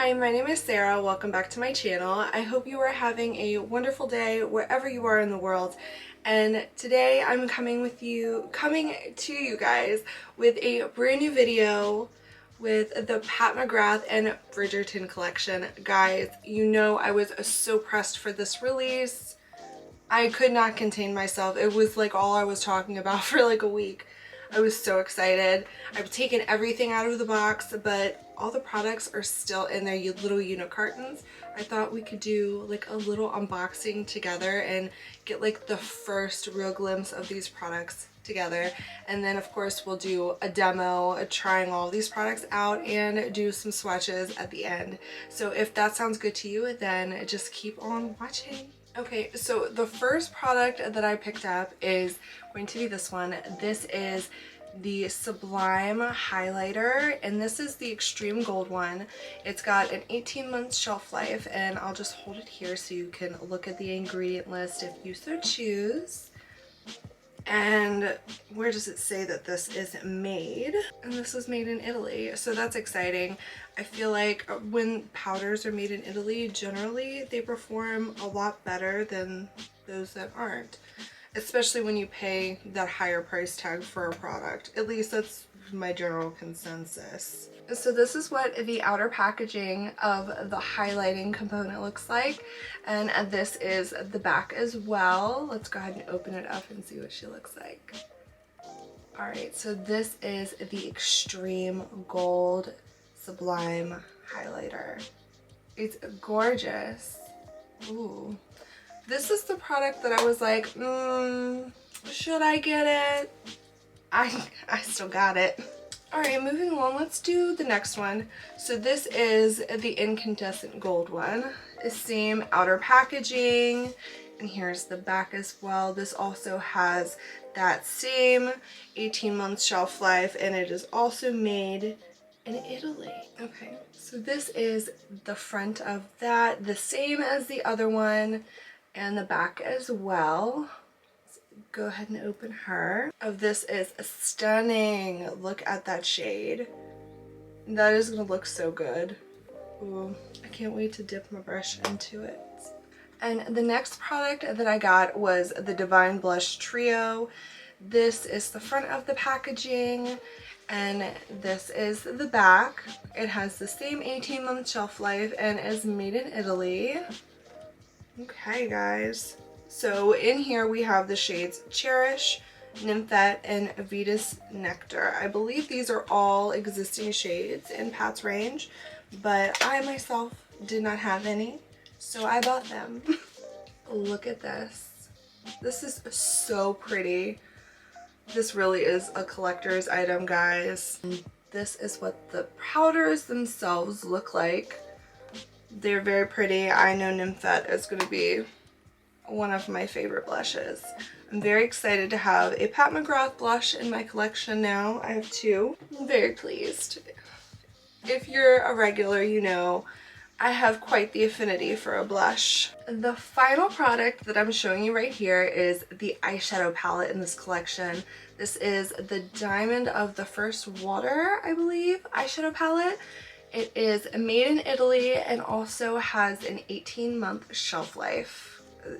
Hi, my name is Sarah. Welcome back to my channel. I hope you are having a wonderful day wherever you are in the world. And today I'm coming to you guys with a brand new video with the Pat McGrath and Bridgerton collection. Guys, you know I was so pressed for this release. I could not contain myself. It was like all I was talking about for like a week. I was so excited. I've taken everything out of the box, but all the products are still in their little unit cartons. I thought we could do like a little unboxing together and get like the first real glimpse of these products together. And then of course we'll do a demo, trying all these products out, and do some swatches at the end. So if that sounds good to you, then just keep on watching. Okay, so the first product that I picked up is going to be this one. This is the Sublime highlighter, and this is the extreme gold one. It's got an 18-month shelf life, and I'll just hold it here so you can look at the ingredient list if you so choose. And where does it say that this is made? And this is made in Italy, so that's exciting. I feel like when powders are made in Italy, generally they perform a lot better than those that aren't, especially when you pay that higher price tag for a product. At least that's my general consensus. So this is what the outer packaging of the highlighting component looks like, and this is the back as well. Let's go ahead and open it up and see what she looks like. Alright, so this is the Extreme Gold Sublime highlighter. It's gorgeous. Ooh. This is the product that I was like, should I get it? I still got it. Alright, moving along, let's do the next one. So this is the Incandescent Gold one. The same outer packaging, and here's the back as well. This also has that same 18-month shelf life, and it is also made in Italy. Okay, so this is the front of that, the same as the other one, and the back as well. Go ahead and open her. This is stunning. Look at that shade. That is gonna look so good. Ooh, I can't wait to dip my brush into it. And the next product that I got was the Divine Blush Trio. This is the front of the packaging, and this is the back. It has the same 18-month shelf life and is made in Italy. Okay, guys. So in here we have the shades Cherish, Nymphette, and Vetus Nectar. I believe these are all existing shades in Pat's range, but I myself did not have any, so I bought them. Look at this. This is so pretty. This really is a collector's item, guys. This is what the powders themselves look like. They're very pretty. I know Nymphette is going to be one of my favorite blushes. I'm very excited to have a Pat McGrath blush in my collection now. I have two. I'm very pleased. If you're a regular, you know I have quite the affinity for a blush. The final product that I'm showing you right here is the eyeshadow palette in this collection. This is the Diamond of the First Water, I believe, eyeshadow palette. It is made in Italy and also has an 18-month shelf life.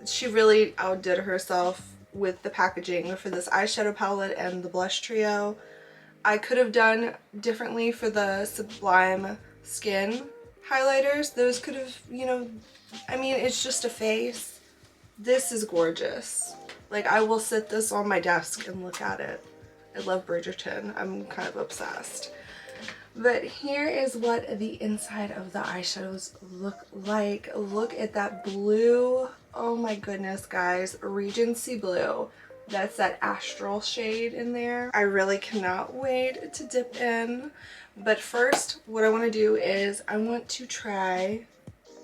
She really outdid herself with the packaging for this eyeshadow palette and the blush trio. I could have done differently for the Sublime Skin highlighters. Those could have, you know, I mean, it's just a face. This is gorgeous. Like, I will sit this on my desk and look at it. I love Bridgerton. I'm kind of obsessed. But here is what the inside of the eyeshadows look like. Look at that blue. Oh my goodness, guys. Regency blue. That's that astral shade in there. I really cannot wait to dip in. But first, what I want to do is I want to try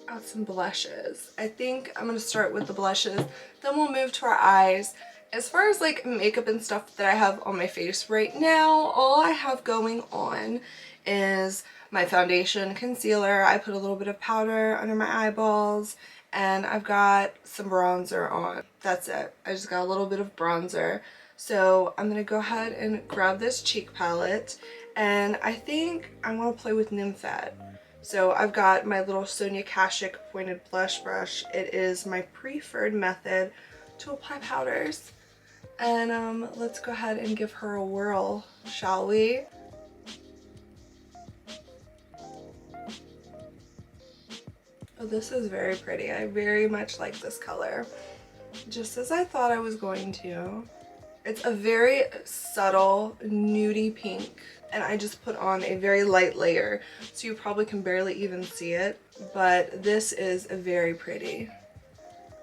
out some blushes. I think I'm going to start with the blushes. Then we'll move to our eyes. As far as like makeup and stuff that I have on my face right now, all I have going on is my foundation, concealer. I put a little bit of powder under my eyeballs, and I've got some bronzer on. That's it. I just got a little bit of bronzer. So I'm gonna go ahead and grab this cheek palette, and I think I want to play with Nymphette. So I've got my little Sonia Kashuk pointed blush brush. It is my preferred method to apply powders. And let's go ahead and give her a whirl, shall we? Oh, this is very pretty. I very much like this color. Just as I thought I was going to. It's a very subtle nudie pink, and I just put on a very light layer, so you probably can barely even see it, but this is very pretty.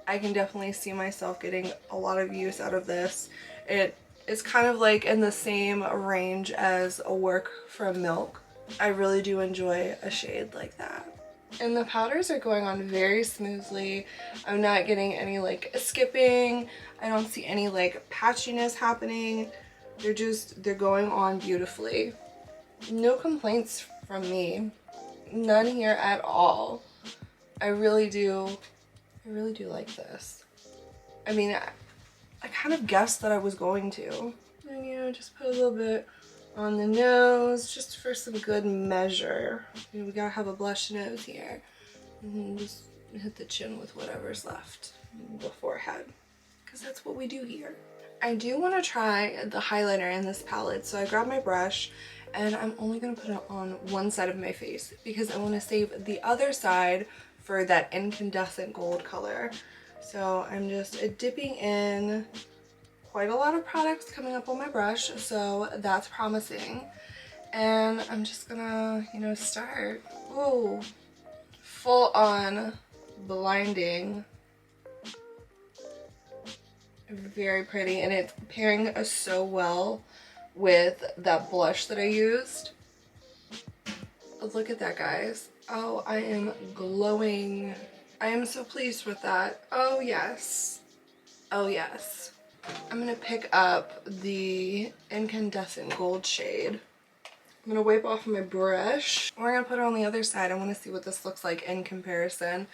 I can definitely see myself getting a lot of use out of this. It is kind of like in the same range as a Work from Milk. I really do enjoy a shade like that. And the powders are going on very smoothly. I'm not getting any like skipping. I don't see any like patchiness happening. They're going on beautifully. No complaints from me. None here at all. I really do like this. I mean, I kind of guessed that I was going to. And you know, just put a little bit on the nose just for some good measure. You know, we gotta have a blush nose here. And just hit the chin with whatever's left. The forehead, because that's what we do here. I do want to try the highlighter in this palette, so I grabbed my brush and I'm only going to put it on one side of my face because I want to save the other side for that incandescent gold color. So I'm just dipping in quite a lot of products coming up on my brush, so that's promising. And I'm just gonna, you know, start. Ooh, full on blinding. Very pretty, and it's pairing so well with that blush that I used. Look at that, guys. Oh, I am glowing. I am so pleased with that. Oh yes. Oh yes. I'm gonna pick up the incandescent gold shade. I'm gonna wipe off my brush. We're gonna put it on the other side. I wanna see what this looks like in comparison.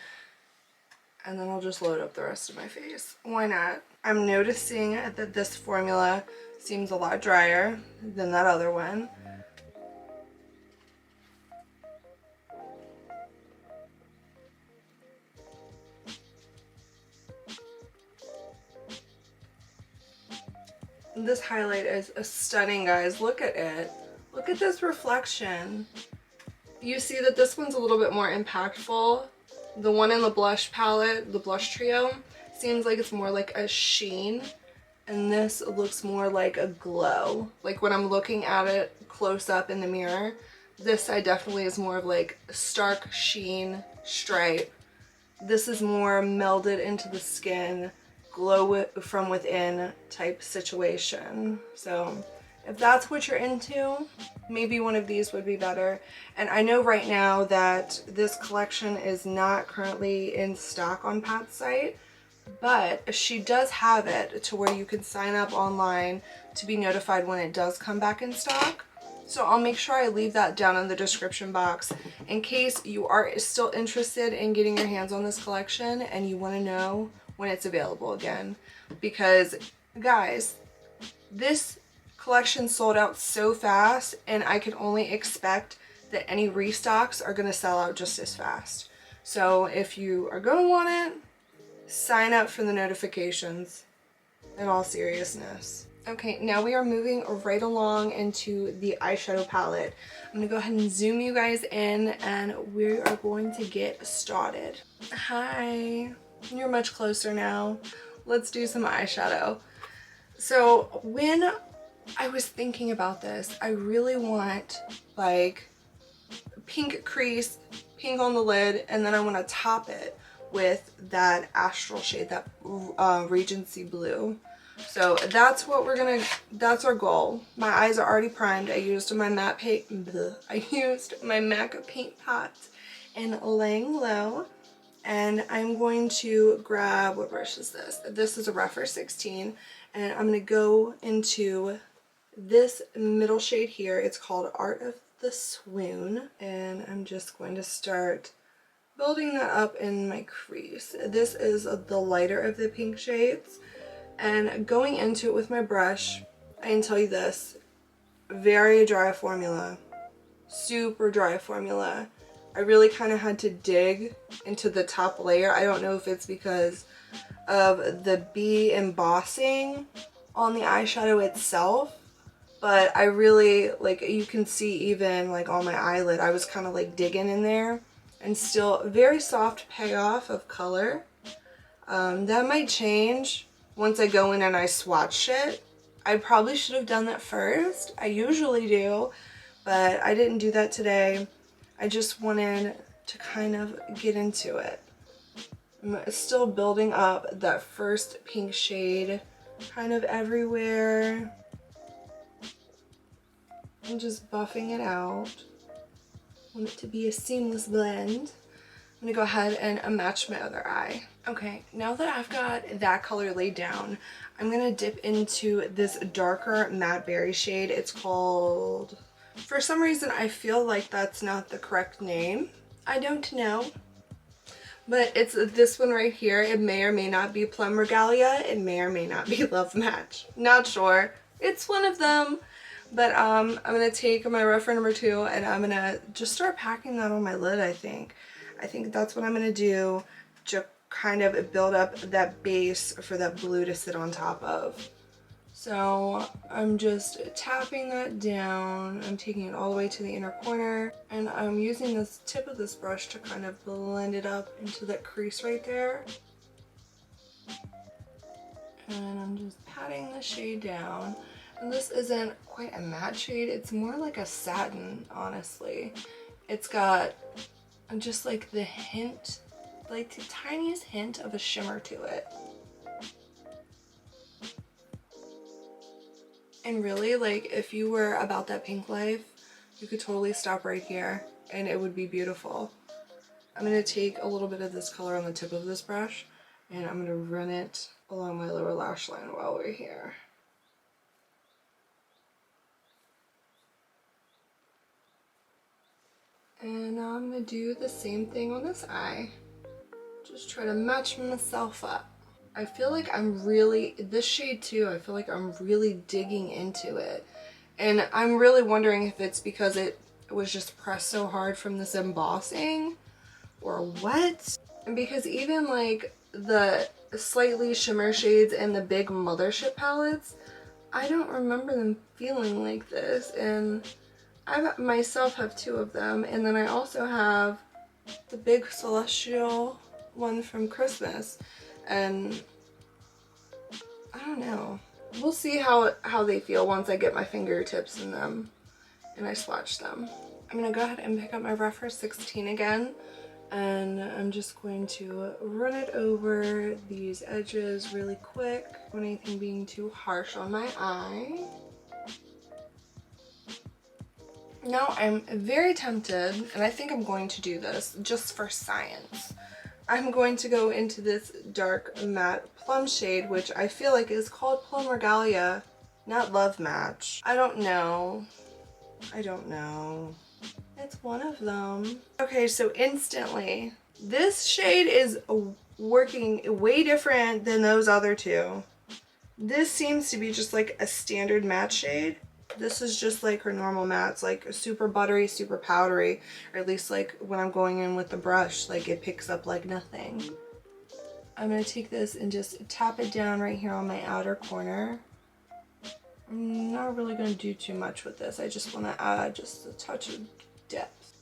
And then I'll just load up the rest of my face. Why not? I'm noticing that this formula seems a lot drier than that other one. This highlight is stunning, guys. Look at it. Look at this reflection. You see that this one's a little bit more impactful. The one in the blush palette, the blush trio, seems like it's more like a sheen, and this looks more like a glow. Like when I'm looking at it close up in the mirror, this side definitely is more of like a stark sheen stripe. This is more melded into the skin, glow from within type situation. So if that's what you're into, maybe one of these would be better. And I know right now that this collection is not currently in stock on Pat's site, but she does have it to where you can sign up online to be notified when it does come back in stock. So I'll make sure I leave that down in the description box in case you are still interested in getting your hands on this collection and you want to know when it's available again. Because guys, this collection sold out so fast, and I can only expect that any restocks are going to sell out just as fast. So if you are going to want it, sign up for the notifications, in all seriousness. Okay, now we are moving right along into the eyeshadow palette. I'm going to go ahead and zoom you guys in, and we are going to get started. Hi, you're much closer now. Let's do some eyeshadow. So when I was thinking about this, I really want like pink crease, pink on the lid, and then I want to top it with that astral shade, that Regency blue. So that's what we're gonna, that's our goal. My eyes are already primed. I used my MAC paint pot in Laying Low. And I'm going to grab, what brush is this? This is a Rougher 16. And I'm going to go into this middle shade here. It's called Art of the Swoon. And I'm just going to start building that up in my crease. This is the lighter of the pink shades. And going into it with my brush, I can tell you this, very dry formula. Super dry formula. I really kind of had to dig into the top layer. I don't know if it's because of the bee embossing on the eyeshadow itself, but I really, like, you can see even like on my eyelid, I was kind of like digging in there, and still very soft payoff of color. That might change once I go in and I swatch it. I probably should have done that first. I usually do, but I didn't do that today. I just wanted to kind of get into it. I'm still building up that first pink shade kind of everywhere. I'm just buffing it out. I want it to be a seamless blend. I'm gonna go ahead and match my other eye. Okay, now that I've got that color laid down, I'm gonna dip into this darker matte berry shade. It's called, for some reason I feel like that's not the correct name. I don't know. But it's this one right here. It may or may not be Plum Regalia. It may or may not be Love Match. Not sure. It's one of them. But I'm gonna take my rougher number 2 and I'm gonna just start packing that on my lid, I think. I think that's what I'm gonna do to kind of build up that base for that blue to sit on top of. So I'm just tapping that down. I'm taking it all the way to the inner corner, and I'm using this tip of this brush to kind of blend it up into that crease right there. And I'm just patting the shade down. And this isn't quite a matte shade, it's more like a satin, honestly. It's got just like the hint, like the tiniest hint of a shimmer to it. And really, like, if you were about that pink life, you could totally stop right here and it would be beautiful. I'm going to take a little bit of this color on the tip of this brush and I'm going to run it along my lower lash line while we're here. And now I'm going to do the same thing on this eye. Just try to match myself up. I feel like I'm really, this shade too, I feel like I'm really digging into it. And I'm really wondering if it's because it was just pressed so hard from this embossing or what. And because even like the slightly shimmer shades and the big mothership palettes, I don't remember them feeling like this. And I myself have 2 of them. And then I also have the big celestial one from Christmas. And I don't know. We'll see how they feel once I get my fingertips in them and I swatch them. I'm going to go ahead and pick up my rougher 16 again, and I'm just going to run it over these edges really quick without anything being too harsh on my eye. Now I'm very tempted, and I think I'm going to do this just for science. I'm going to go into this dark matte plum shade, which I feel like is called Plum Regalia, not Love Match. I don't know. I don't know. It's one of them. Okay, so instantly, this shade is working way different than those other 2. This seems to be just like a standard matte shade. This is just like her normal mattes, like super buttery, super powdery, or at least like when I'm going in with the brush, like it picks up like nothing. I'm going to take this and just tap it down right here on my outer corner. I'm not really going to do too much with this. I just want to add just a touch of depth.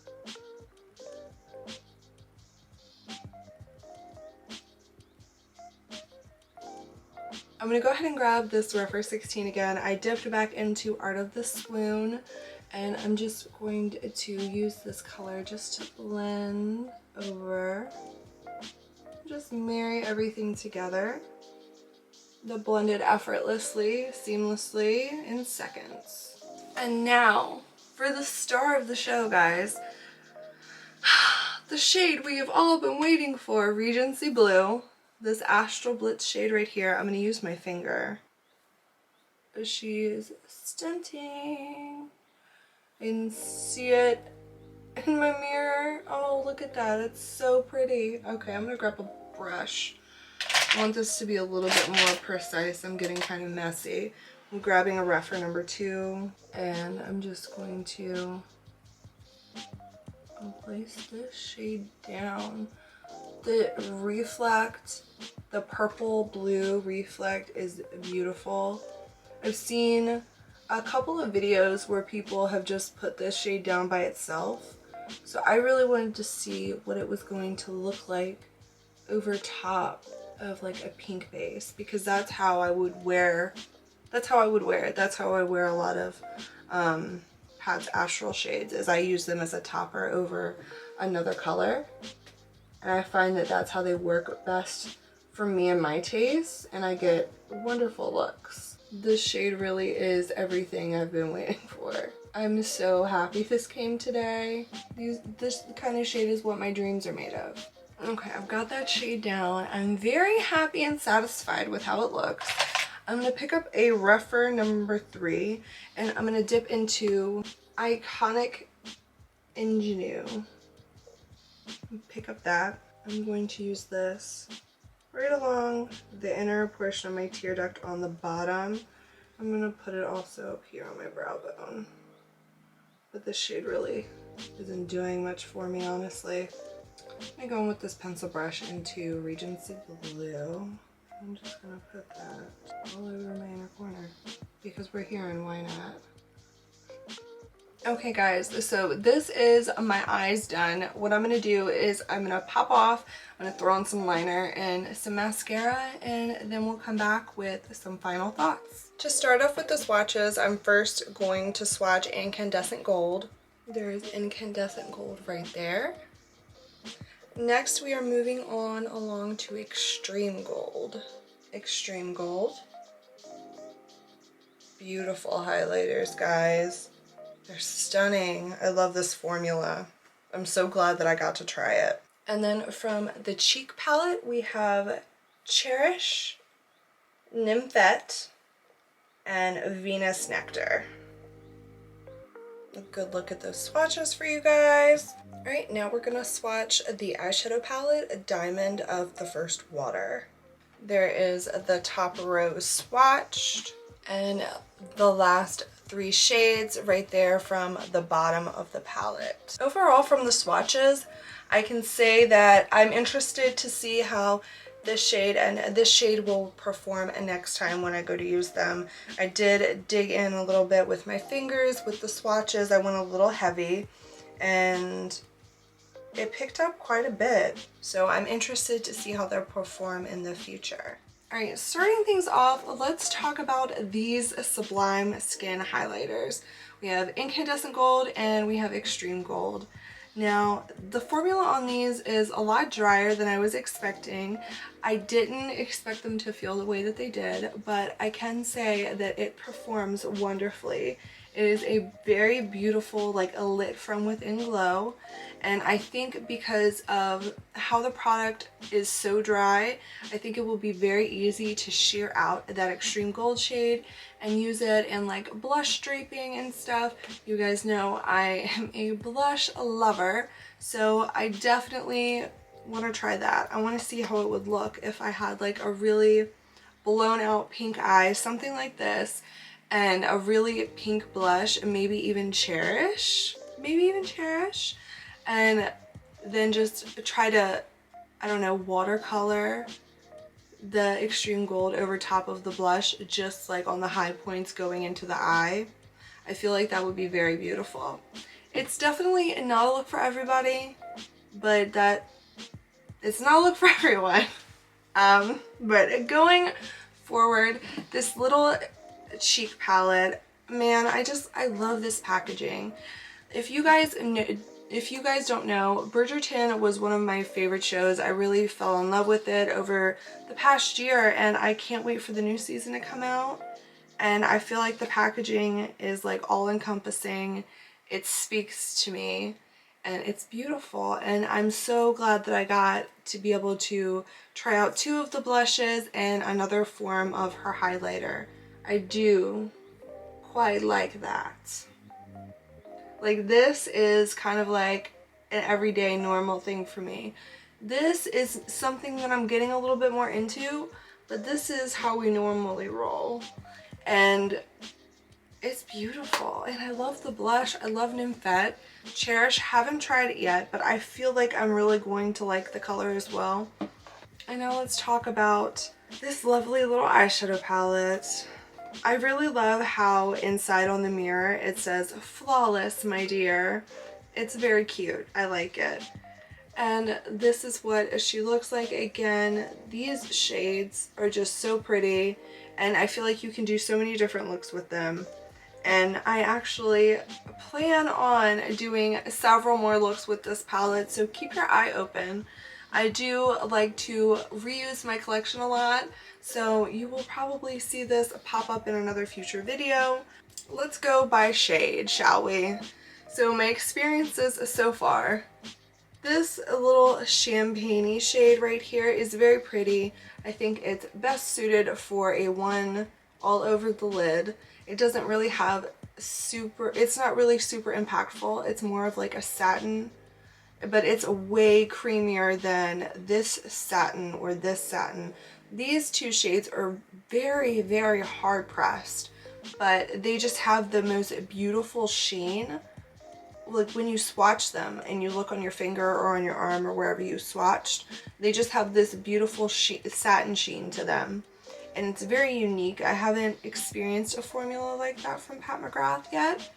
I'm going to go ahead and grab this rougher 16 again. I dipped back into Art of the Swoon, and I'm just going to use this color just to blend over. Just marry everything together. That blended effortlessly, seamlessly, in seconds. And now, for the star of the show, guys. The shade we have all been waiting for, Regency Blue. This Astral Blitz shade right here. I'm going to use my finger. She is stunting. I can see it in my mirror. Oh, look at that. It's so pretty. Okay, I'm going to grab a brush. I want this to be a little bit more precise. I'm getting kind of messy. I'm grabbing a rougher number 2, and I'm just going to I'll place this shade down. The reflect, the purple blue reflect is beautiful. I've seen a couple of videos where people have just put this shade down by itself. So I really wanted to see what it was going to look like over top of like a pink base, because that's how I would wear it. That's how I wear a lot of Pat's Astral shades, is I use them as a topper over another color. And I find that that's how they work best for me and my taste, and I get wonderful looks. This shade really is everything I've been waiting for. I'm so happy this came today. This kind of shade is what my dreams are made of. Okay, I've got that shade down. I'm very happy and satisfied with how it looks. I'm going to pick up a rougher number 3, and I'm going to dip into Iconic Ingenue. Pick up that. I'm going to use this right along the inner portion of my tear duct on the bottom. I'm going to put it also up here on my brow bone. But this shade really isn't doing much for me, honestly. I'm going to go in with this pencil brush into Regency Blue. I'm just going to put that all over my inner corner because we're here and why not? Okay guys, so this is my eyes done. What I'm going to do is I'm going to pop off, I'm going to throw on some liner and some mascara, and then we'll come back with some final thoughts. To start off with the swatches, I'm first going to swatch Incandescent Gold. There's Incandescent Gold right there. Next we are moving on along to Extreme Gold. Extreme Gold. Beautiful highlighters, guys. They're stunning. I love this formula. I'm so glad that I got to try it. And then from the cheek palette, we have Cherish, Nymphette, and Venus Nectar. A good look at those swatches for you guys. All right, now we're gonna swatch the eyeshadow palette, Diamond of the First Water. There is the top row swatched, and the last 3 shades right there from the bottom of the palette. Overall, from the swatches, I can say that I'm interested to see how this shade and this shade will perform next time when I go to use them. I did dig in a little bit with my fingers with the swatches. I went a little heavy and it picked up quite a bit. So I'm interested to see how they'll perform in the future. All right, starting things off, let's talk about these Sublime Skin highlighters. We have Incandescent Gold and we have Extreme Gold. Now, the formula on these is a lot drier than I was expecting. I didn't expect them to feel the way that they did, but I can say that it performs wonderfully. It is a very beautiful, like a lit from within glow. And I think because of how the product is so dry, I think it will be very easy to sheer out that Extreme Gold shade and use it in like blush draping and stuff. You guys know I am a blush lover, so I definitely want to try that. I want to see how it would look if I had like a really blown out pink eye, something like this, and a really pink blush, and maybe even Cherish, and then just try to, I don't know, watercolor the Extreme Gold over top of the blush, just like on the high points going into the eye. I feel like that would be very beautiful. It's definitely not a look for everybody, but it's not a look for everyone. But going forward, this little cheek palette, man, I love this packaging. If you guys don't know, Bridgerton was one of my favorite shows. I really fell in love with it over the past year, and I can't wait for the new season to come out. And I feel like the packaging is like all-encompassing. It speaks to me, and it's beautiful. And I'm so glad that I got to be able to try out 2 of the blushes and another form of her highlighter. I do quite like that. Like, this is kind of like an everyday normal thing for me. This is something that I'm getting a little bit more into, but this is how we normally roll. And It's beautiful, and I love the blush. I love Nymphette. Cherish, haven't tried it yet, but I feel like I'm really going to like the color as well. And now let's talk about this lovely little eyeshadow palette. I really love how inside on the mirror it says flawless, my dear. It's very cute. I like it. And this is what she looks like. Again, these shades are just so pretty, and I feel like you can do so many different looks with them. And I actually plan on doing several more looks with this palette, so keep your eye open. I do like to reuse my collection a lot, so you will probably see this pop up in another future video. Let's go by shade, shall we? So my experiences so far. This little champagne-y shade right here is very pretty. I think it's best suited for a one all over the lid. It doesn't really have it's not really super impactful. It's more of like a satin, but it's way creamier than this satin or this satin. These two shades are very, very hard pressed, but they just have the most beautiful sheen. Like when you swatch them and you look on your finger or on your arm or wherever you swatched, they just have this beautiful satin sheen to them. And it's very unique. I haven't experienced a formula like that from Pat McGrath yet.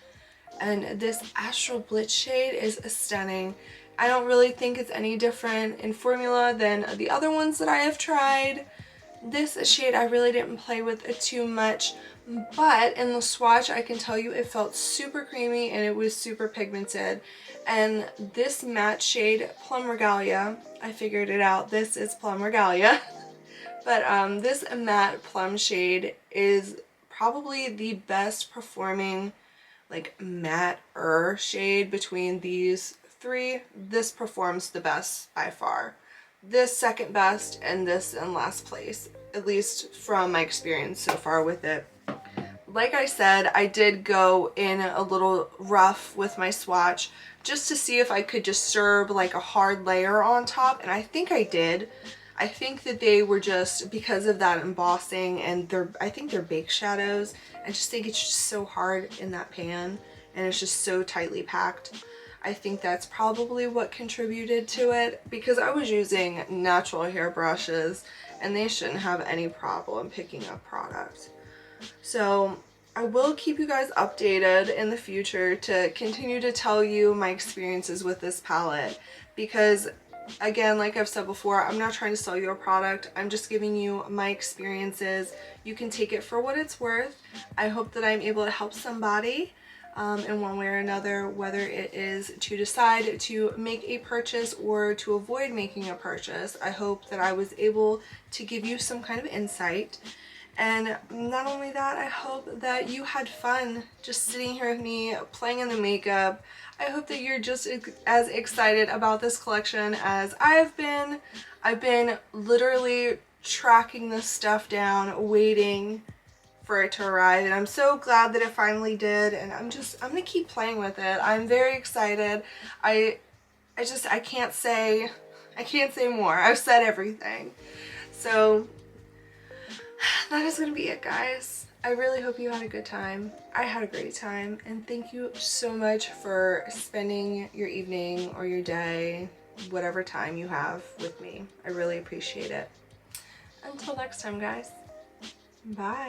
And this Astral Blitz shade is stunning. I don't really think it's any different in formula than the other ones that I have tried. This shade I really didn't play with it too much, but in the swatch I can tell you it felt super creamy and it was super pigmented. And this matte shade, Plum Regalia, I figured it out, this is Plum Regalia. But this matte plum shade is probably the best performing like matte-er shade between these three. This performs the best by far. This second best, and this in last place, at least from my experience so far with it. Like I said, I did go in a little rough with my swatch just to see if I could disturb like a hard layer on top, and I think I did. I think that they were just because of that embossing, and I think they're bake shadows. I just think it's just so hard in that pan, and it's just so tightly packed. I think that's probably what contributed to it, because I was using natural hair brushes and they shouldn't have any problem picking up product. So I will keep you guys updated in the future to continue to tell you my experiences with this palette, because again, like I've said before, I'm not trying to sell you a product. I'm just giving you my experiences. You can take it for what it's worth. I hope that I'm able to help somebody in one way or another, whether it is to decide to make a purchase or to avoid making a purchase. I hope that I was able to give you some kind of insight. And not only that, I hope that you had fun just sitting here with me playing in the makeup. I hope that you're just as excited about this collection as I've been. I've been literally tracking this stuff down, waiting for it to arrive, and I'm so glad that it finally did, and I'm gonna keep playing with it. I'm very excited. I can't say more. I've said everything. So that is gonna be it, guys. I really hope you had a good time. I had a great time, and thank you so much for spending your evening or your day, whatever time you have with me. I really appreciate it. Until next time, guys. Bye.